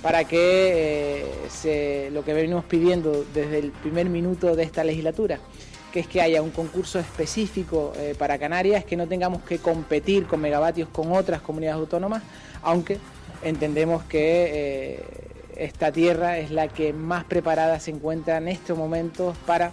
para que lo que venimos pidiendo desde el primer minuto de esta legislatura, que es que haya un concurso específico para Canarias, que no tengamos que competir con megavatios con otras comunidades autónomas, aunque entendemos que esta tierra es la que más preparada se encuentra en estos momentos para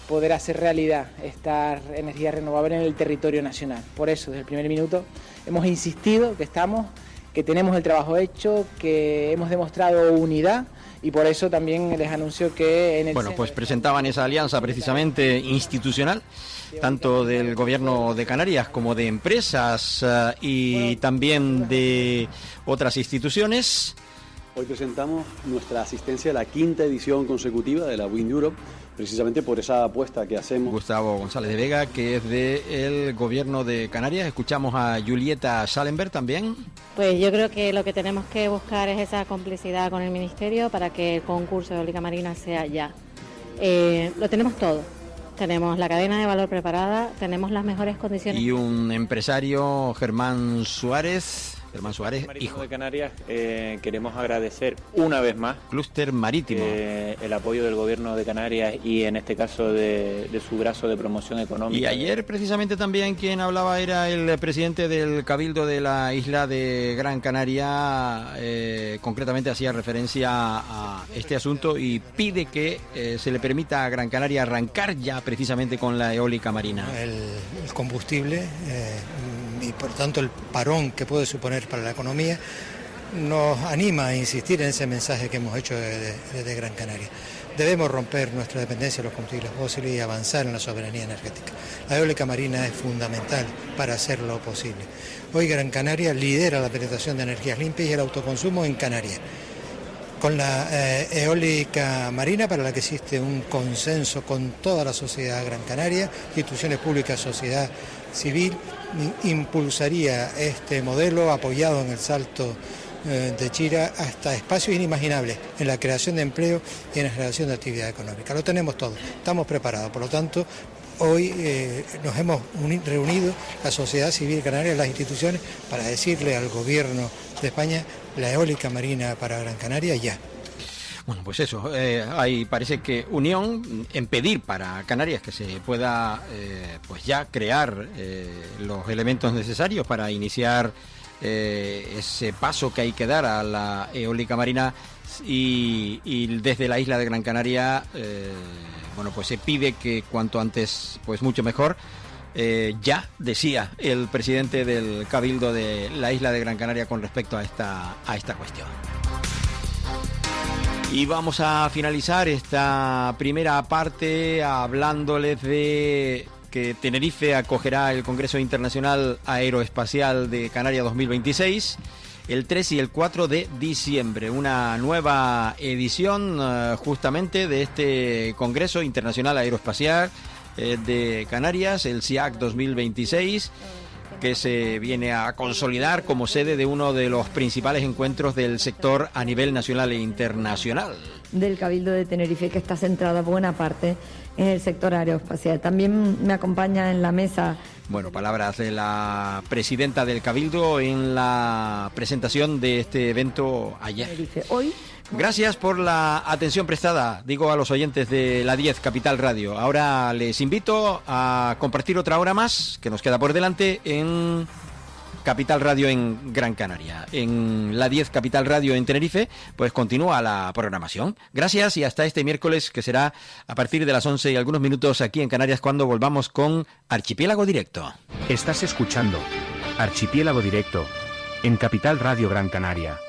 poder hacer realidad esta energía renovable en el territorio nacional. Por eso, desde el primer minuto, hemos insistido que que tenemos el trabajo hecho, que hemos demostrado unidad. Y por eso también les anuncio que en el... Bueno, pues presentaban esa alianza precisamente institucional, tanto del Gobierno de Canarias como de empresas y también de otras instituciones. Hoy presentamos nuestra asistencia a la 5ª edición consecutiva de la Wind Europe, precisamente por esa apuesta que hacemos. Gustavo González de Vega, que es del Gobierno de Canarias. Escuchamos a Julieta Schallenberg también. Pues yo creo que lo que tenemos que buscar es esa complicidad con el Ministerio para que el concurso de eólica marina sea ya. Lo tenemos todo. Tenemos la cadena de valor preparada, tenemos las mejores condiciones. Y un empresario, Germán Suárez, hijo de Canarias, queremos agradecer una vez más Clúster Marítimo el apoyo del Gobierno de Canarias y en este caso de su brazo de promoción económica. Y ayer precisamente también quien hablaba era el presidente del Cabildo de la isla de Gran Canaria, concretamente hacía referencia a este asunto y pide que se le permita a Gran Canaria arrancar ya precisamente con la eólica marina. El combustible y por tanto el parón que puede suponer para la economía nos anima a insistir en ese mensaje que hemos hecho desde Gran Canaria. Debemos romper nuestra dependencia de los combustibles fósiles y avanzar en la soberanía energética. La eólica marina es fundamental para hacerlo posible. Hoy Gran Canaria lidera la penetración de energías limpias y el autoconsumo en Canarias. Con la eólica marina, para la que existe un consenso con toda la sociedad gran canaria, instituciones públicas, sociedad civil, impulsaría este modelo apoyado en el salto de Chira hasta espacios inimaginables en la creación de empleo y en la generación de actividad económica. Lo tenemos todo, estamos preparados, por lo tanto, hoy nos hemos reunido la sociedad civil canaria, las instituciones, para decirle al Gobierno de España la eólica marina para Gran Canaria ya. Bueno, pues eso, hay parece que unión en pedir para Canarias que se pueda pues ya crear los elementos necesarios para iniciar ese paso que hay que dar a la eólica marina y desde la isla de Gran Canaria, bueno, pues se pide que cuanto antes, pues mucho mejor. Ya decía el presidente del Cabildo de la isla de Gran Canaria con respecto a esta cuestión. Y vamos a finalizar esta primera parte hablándoles de que Tenerife acogerá el Congreso Internacional Aeroespacial de Canarias 2026 el 3 y el 4 de diciembre. Una nueva edición justamente de este Congreso Internacional Aeroespacial de Canarias, el CIAC 2026, que se viene a consolidar como sede de uno de los principales encuentros del sector a nivel nacional e internacional. Del Cabildo de Tenerife, que está centrada buena parte en el sector aeroespacial. También me acompaña en la mesa. Bueno, palabras de la presidenta del Cabildo en la presentación de este evento ayer. Tenerife. Hoy. Gracias por la atención prestada, digo a los oyentes de la 10 Capital Radio. Ahora les invito a compartir otra hora más que nos queda por delante en Capital Radio en Gran Canaria. En la 10 Capital Radio en Tenerife, pues continúa la programación. Gracias y hasta este miércoles, que será a partir de las 11 y algunos minutos aquí en Canarias, cuando volvamos con Archipiélago Directo. Estás escuchando Archipiélago Directo en Capital Radio Gran Canaria.